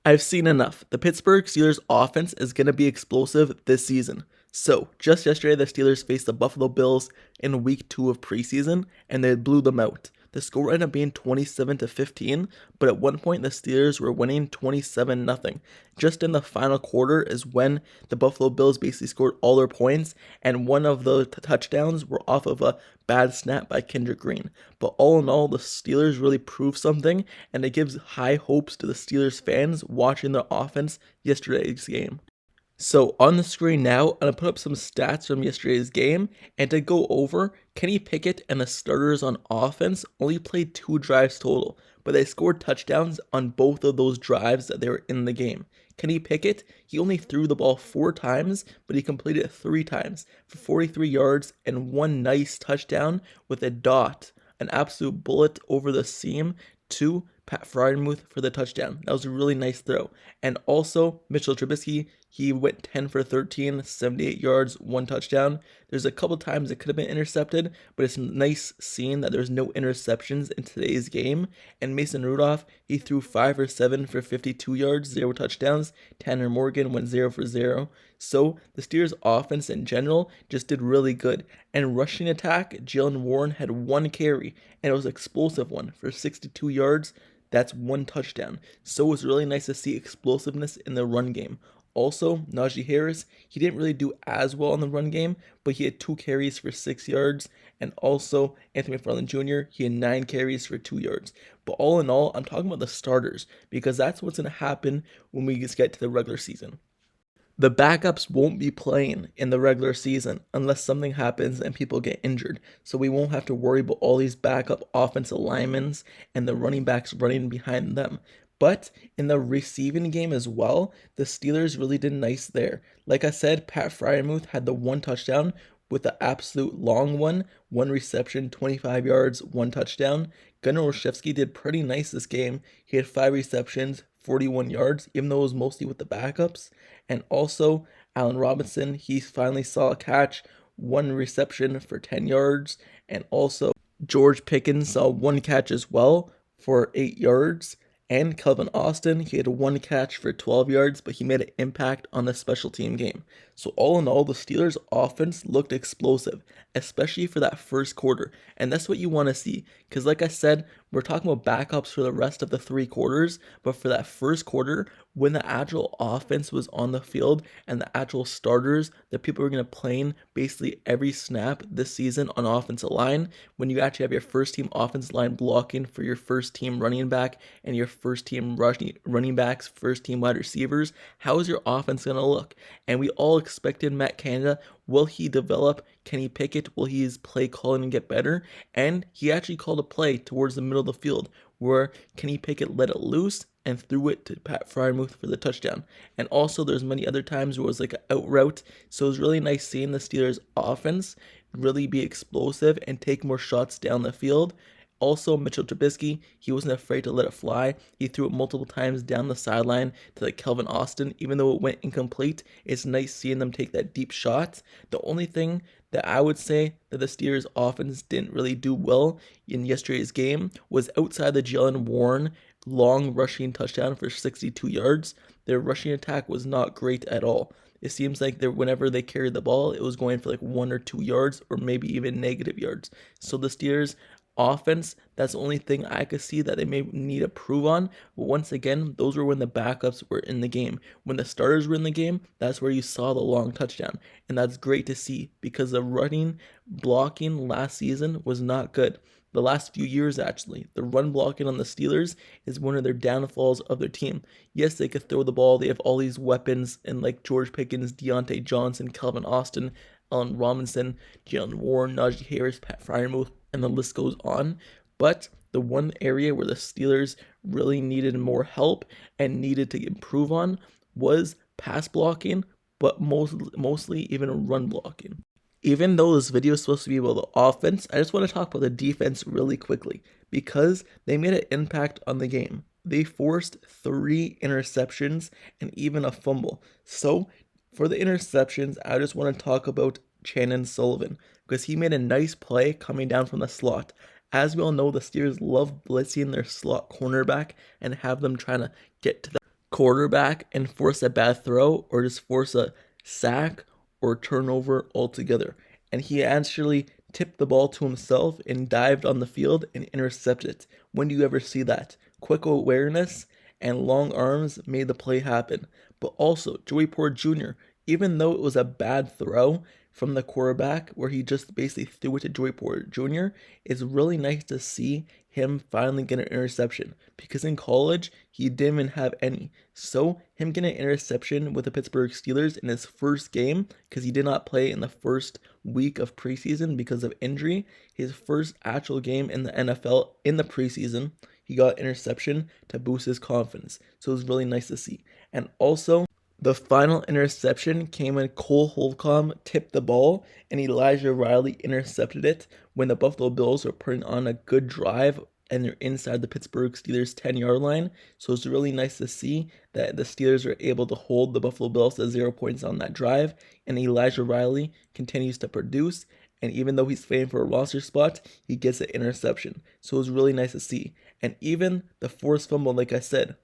I've seen enough. The Pittsburgh Steelers offense is going to be explosive this season. So, just yesterday, the Steelers faced the Buffalo Bills in week 2 of preseason, and they blew them out. The score ended up being 27-15, but at one point the Steelers were winning 27-0. Just in the final quarter is when the Buffalo Bills basically scored all their points, and one of the touchdowns were off of a bad snap by Kendrick Green. But all in all, the Steelers really proved something, and it gives high hopes to the Steelers fans watching their offense yesterday's game. So on the screen now, I'm going to put up some stats from yesterday's game, and to go over, Kenny Pickett and the starters on offense only played 2 drives total, but they scored touchdowns on both of those drives that they were in the game. Kenny Pickett, he only threw the ball 4 times, but he completed it 3 times for 43 yards and 1 nice touchdown with a dot, an absolute bullet over the seam to Pat Freiermuth for the touchdown. That was a really nice throw. And also, Mitchell Trubisky, he went 10 for 13, 78 yards, 1 touchdown. There's a couple times it could have been intercepted, but it's nice seeing that there's no interceptions in today's game. And Mason Rudolph, he threw 5 for 7 for 52 yards, 0 touchdowns. Tanner Morgan went 0 for 0. So the Steelers offense in general just did really good. And rushing attack, Jaylen Warren had 1 carry, and it was an explosive one for 62 yards. That's 1 touchdown. So it was really nice to see explosiveness in the run game. Also, Najee Harris, he didn't really do as well in the run game, but he had 2 carries for 6 yards. And also, Anthony McFarland Jr., he had 9 carries for 2 yards. But all in all, I'm talking about the starters, because that's what's going to happen when we just get to the regular season. The backups won't be playing in the regular season unless something happens and people get injured. So we won't have to worry about all these backup offensive linemen and the running backs running behind them. But in the receiving game as well, the Steelers really did nice there. Like I said, Pat Freiermuth had the 1 touchdown with the absolute long one, 1 reception, 25 yards, 1 touchdown. Gunnar Olszewski did pretty nice this game. He had 5 receptions, 41 yards, even though it was mostly with the backups. And also, Allen Robinson, he finally saw a catch, 1 reception for 10 yards. And also, George Pickens saw 1 catch as well for 8 yards. And Calvin Austin, he had 1 catch for 12 yards, but he made an impact on the special team game. So all in all, the Steelers' offense looked explosive, especially for that first quarter. And that's what you want to see, because like I said, we're talking about backups for the rest of the 3 quarters, but for that first quarter, when the actual offense was on the field and the actual starters, the people who are going to play basically every snap this season on offensive line, when you actually have your first team offensive line blocking for your first team running back and your first team running backs, first team wide receivers, how is your offense going to look? And we all expected Matt Canada. Will he develop Kenny Pickett? Will his play calling get better? And he actually called a play towards the middle of the field where Kenny Pickett let it loose and threw it to Pat Freiermuth for the touchdown. And also there's many other times where it was like an out route. So it was really nice seeing the Steelers offense really be explosive and take more shots down the field. Also, Mitchell Trubisky, he wasn't afraid to let it fly. He threw it multiple times down the sideline to like Calvin Austin. Even though it went incomplete, it's nice seeing them take that deep shot. The only thing that I would say that the Steelers offense didn't really do well in yesterday's game was outside the Jaylen Warren long rushing touchdown for 62 yards. Their rushing attack was not great at all. It seems like whenever they carried the ball, it was going for like 1 or 2 yards or maybe even negative yards. So the Steelers offense, that's the only thing I could see that they may need to prove on. But once again, those were when the backups were in the game. When the starters were in the game, that's where you saw the long touchdown. And that's great to see because the running blocking last season was not good. The last few years, actually, the run blocking on the Steelers is one of their downfalls of their team. Yes, they could throw the ball. They have all these weapons and like George Pickens, Deontay Johnson, Calvin Austin, Allen Robinson, Jaylen Warren, Najee Harris, Pat Freiermuth, and the list goes on. But the one area where the Steelers really needed more help and needed to improve on was pass blocking, but mostly even run blocking. Even though this video is supposed to be about the offense, I just want to talk about the defense really quickly because they made an impact on the game. They forced 3 interceptions and even a fumble. So for the interceptions, I just want to talk about Chandon Sullivan because he made a nice play coming down from the slot. As we all know, the Steelers love blitzing their slot cornerback and have them trying to get to quarterback and force a bad throw or just force a sack or turnover altogether. And he actually tipped the ball to himself and dived on the field and intercepted it. When do you ever see that? Quick awareness and long arms made the play happen. But also, Joey Porter Jr., even though it was a bad throw from the quarterback where he just basically threw it to Joey Porter Jr., it's really nice to see him finally get an interception, because in college he didn't even have any. So him getting an interception with the Pittsburgh Steelers in his first game, because he did not play in the first week of preseason because of injury, his first actual game in the NFL in the preseason, he got interception to boost his confidence. So it was really nice to see. And also, the final interception came when Cole Holcomb tipped the ball and Elijah Riley intercepted it when the Buffalo Bills were putting on a good drive and they're inside the Pittsburgh Steelers 10-yard line. So it's really nice to see that the Steelers are able to hold the Buffalo Bills to 0 points on that drive, and Elijah Riley continues to produce. And even though he's fighting for a roster spot, he gets an interception. So it was really nice to see. And even the forced fumble, like I said,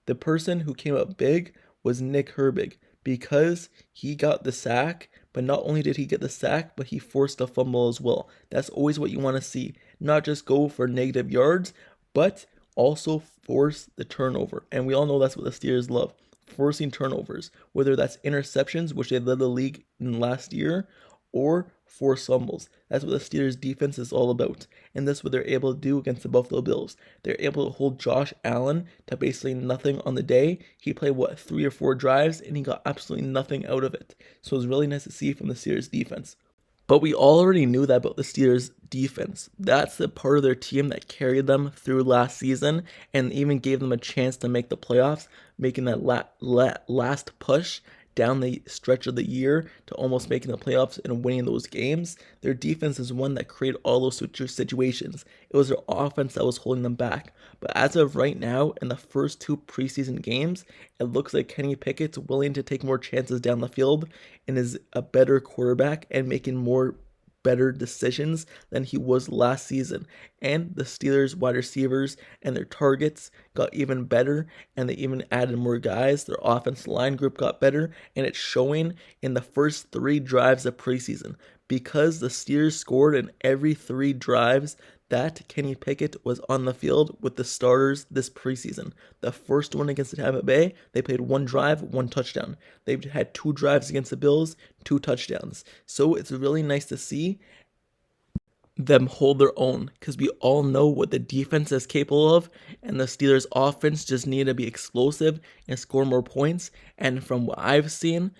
the person who came up big was Nick Herbig, because he got the sack, but not only did he get the sack, but he forced a fumble as well. That's always what you want to see. Not just go for negative yards, but also force the turnover. And we all know that's what the Steelers love, forcing turnovers, whether that's interceptions, which they led the league in last year, or force fumbles. That's what the Steelers defense is all about. And that's what they're able to do against the Buffalo Bills. They're able to hold Josh Allen to basically nothing on the day. He played, 3 or 4 drives, and he got absolutely nothing out of it. So it was really nice to see from the Steelers defense. But we already knew that about the Steelers defense. That's the part of their team that carried them through last season and even gave them a chance to make the playoffs, making that last push down the stretch of the year to almost making the playoffs and winning those games. Their defense is one that created all those situations. It was their offense that was holding them back. But as of right now, in the first 2 preseason games, it looks like Kenny Pickett's willing to take more chances down the field and is a better quarterback and making more better decisions than he was last season. And the Steelers wide receivers and their targets got even better, and they even added more guys. Their offensive line group got better, and it's showing in the first 3 drives of preseason, because the Steelers scored in every 3 drives that Kenny Pickett was on the field with the starters this preseason. The first one against the Tampa Bay, they played 1 drive, 1 touchdown. They've had 2 drives against the Bills, 2 touchdowns. So it's really nice to see them hold their own, because we all know what the defense is capable of, and the Steelers offense just need to be explosive and score more points. And from what I've seen,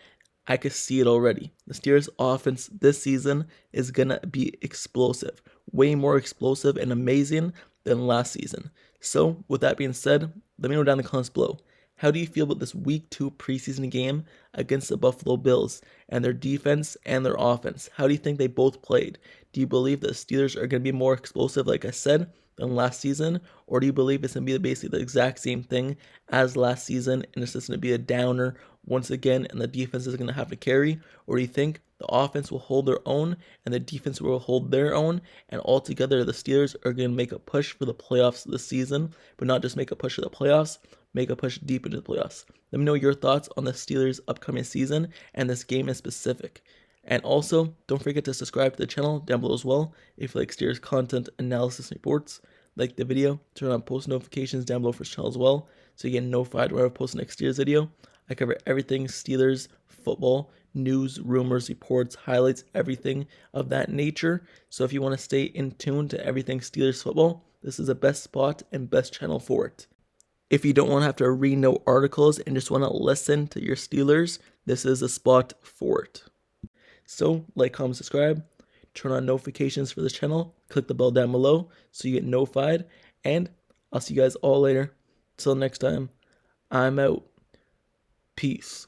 I could see it already. The Steelers offense this season is going to be explosive, way more explosive and amazing than last season. So with that being said, let me know down in the comments below. How do you feel about this week 2 preseason game against the Buffalo Bills and their defense and their offense? How do you think they both played? Do you believe the Steelers are going to be more explosive, like I said, than last season? Or do you believe it's going to be basically the exact same thing as last season and it's just going to be a downer once again and the defense is going to have to carry? Or do you think the offense will hold their own and the defense will hold their own, and altogether the Steelers are going to make a push for the playoffs this season, but not just make a push for the playoffs, make a push deep into the playoffs? Let me know your thoughts on the Steelers' upcoming season and this game in specific. And also, don't forget to subscribe to the channel down below as well if you like Steelers content, analysis, and reports. Like the video, turn on post notifications down below for this channel as well, so you get notified whenever I post the next Steelers video. I cover everything Steelers football, news, rumors, reports, highlights, everything of that nature. So if you want to stay in tune to everything Steelers football, this is the best spot and best channel for it. If you don't want to have to read no articles and just want to listen to your Steelers, this is the spot for it. So, like, comment, subscribe, turn on notifications for this channel, click the bell down below so you get notified, and I'll see you guys all later. Till next time, I'm out. Peace.